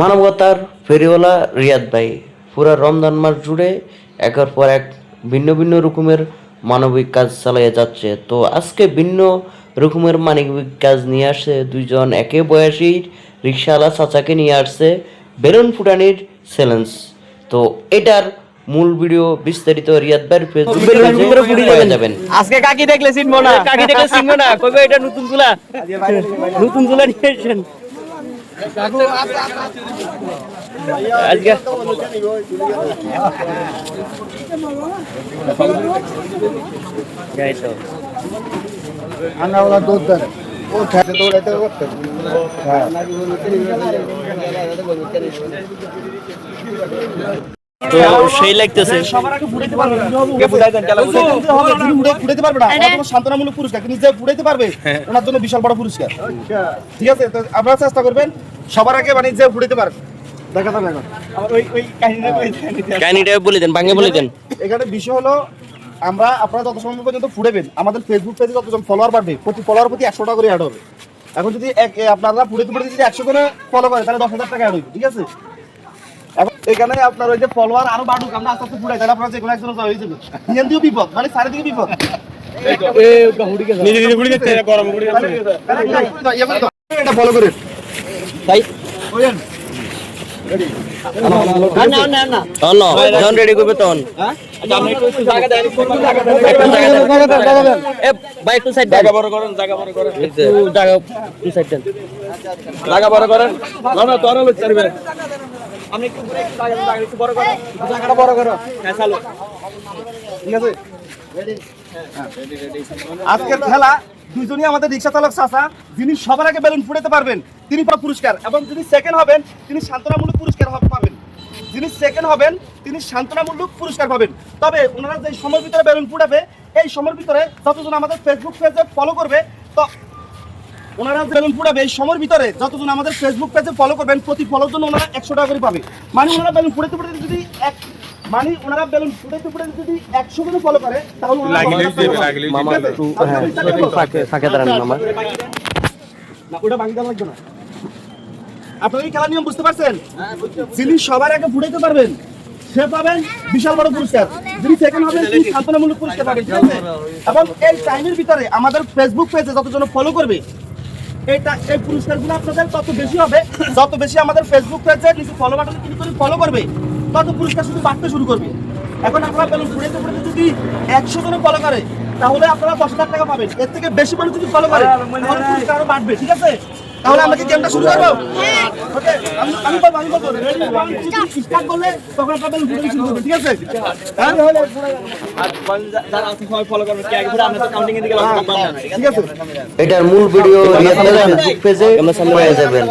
মানবতার ফেরিওয়ালা রিয়াদ ভাই পুরা রমজান মাস জুড়ে একের পর এক ভিন্ন ভিন্ন রকমের মানবিক কাজ চালিয়ে যাচ্ছে। তো আজকে ভিন্ন রকমের মানবিক কাজ নিয়ে আসছে দুইজন একে বয়সী রিক্সাওয়ালা চাচাকে নিয়ে আসছে বেলুন ফুটানির চ্যালেঞ্জ। তো এটার মূল ভিডিও বিস্তারিত রিয়াদ ভাইয়ের ফেসবুক পেজে পেয়ে যাবেন। আজকে কাকি দেখলে চিনবো না, কাকি দেখলে চিনবো না, কইবে এটা নতুন তুলা নিয়ে এসেছেন আজকে। আনাওয়ালা দুধ দেন ও খেতে দৌড়াইতে করতে হ্যাঁ তো সেই লাগতেছে সবার আগে ফুটাইতে পারবে কে ফুটাই দেন চালা ফুটাইতে পারবে না আমার শান্তনামূলক পুরস্কার কিন্তু যে ফুটাইতে পারবে ওনার জন্য বিশাল বড় পুরস্কার। ঠিক আছে, তো আপনারা চেষ্টা করবেন সবার আগে মানে যে ফুটাইতে পারবে দেখা যাবে। এখন আমার ওই কাহিনীটা বলে দেন, ভাঙে বলে দেন। এখানে বিষয় হলো আপনারা যত সময় পর্যন্ত ফুটাবেন আমাদের ফেসবুক পেজে যতজন ফলোয়ার বাড়বে প্রতি ফলোয়ার প্রতি 100 টাকা করে অ্যাড হবে। এখন যদি আপনারা ফুটাইতে যদি 100 করে ফলো করে তাহলে 10,000 টাকা অ্যাড হবে। ঠিক আছে, এখন এখানে আপনার ওই যে ফলোয়ার আরো বাড়ুক, আমরা আস্তে আস্তে ফুটাই তাহলে আপনারা যে কোনো একজন হয়ে যাবে। নিয়ম দিও বিপদ মানে চারিদিকে বিপদ। এটা ফলো করে তাই যখন রেডি করবে তখন ভাই একটু সাইড জায়গা বড় করেন, জায়গা বড় করেন, জায়গা একটু সাইড দেন, জায়গা বড় করেন। না না তোরা লোক চাইবে আমি একটু ঘুরে একটু জায়গা একটু বড় করো, জায়গাটা বড় করো। হ্যাঁ চালু, ঠিক আছে রেডি। আজকের খেলা দুইজনই আমাদের রিক্সা চালক চাচা, যিনি সবার আগে বেলুন ফুটাতে পারবেন তিনি পাবেন পুরস্কার, এবং যিনি সেকেন্ড হবেন তিনি সান্ত্বনামূলক পুরস্কার পাবেন। যিনি সেকেন্ড হবেন তিনি সান্ত্বনামূলক পুরস্কার পাবেন। তবে ওনারা যে সময়ের ভিতরে বেলুন ফুটাবে এই সময়ের ভিতরে যতজন আমাদের ফেসবুক পেজে ফলো করবে, তো ওনারা বেলুন ফুটাবে এই সময়ের ভিতরে যতজন আমাদের ফেসবুক পেজে ফলো করবেন প্রতি ফলোর জন্য ওনারা 100 টাকা করে পাবে। মানে ওনারা বেলুন ফুটাতে ফুটাতে যদি ওনারা বেলুন ফুটাতে ফুটাতে যদি 100 করে ফলো করে তাহলে মামা একটু ফাঁকে দাঁড়ান মামা। না ওটা ভাঙতে লাগবে না। আপনারা এই খেলার নিয়ম বুঝতে পারছেন? যিনি সবার আগে ফুটাইতে পারবেন সে পাবেন বিশাল বড় পুরস্কার, যিনি সেকেন্ড হবেন তিনি সান্ত্বনামূলক পুরস্কার পাবেন। ঠিক আছে, এবং এই টাইমের ভিতরে আমাদের ফেসবুক পেজে যতজন ফলো করবে এই পুরস্কারগুলো আপনাদের তত বেশি হবে। যত বেশি আমাদের ফেসবুক পেজে নিচে ফলো বাটনে ক্লিক করে ফলো করবে তত পুরস্কার শুধু বাড়তে শুরু করবে। এখন আপনারা বেলুন ফুটাইতে ফুটাইতে যদি 100 জন ফলো করে তাহলে আপনারা 10,000 টাকা পাবেন। এর থেকে বেশি মানুষ যদি ফলো করে তাহলে পুরস্কার আরো বাড়বে। ঠিক আছে, তাহলে আমরা কি গেমটা শুরু করবো? ওকে, আমি বলবো রেডি 1 2 3 স্টার্ট করলে তখন আপনারা বেলুন ফুটাতে শুরু করবেন। ঠিক আছে, হ্যাঁ আর যারা আপনি সবাই ফলো করবেন কি আগে পুরো আমরা তো কাউন্টিং এর দিকে লক্ষ্য করব না। ঠিক আছে, এটার মূল ভিডিও রিয়াদ ভাইয়ের ফেসবুক পেজে পেয়ে যাবেন।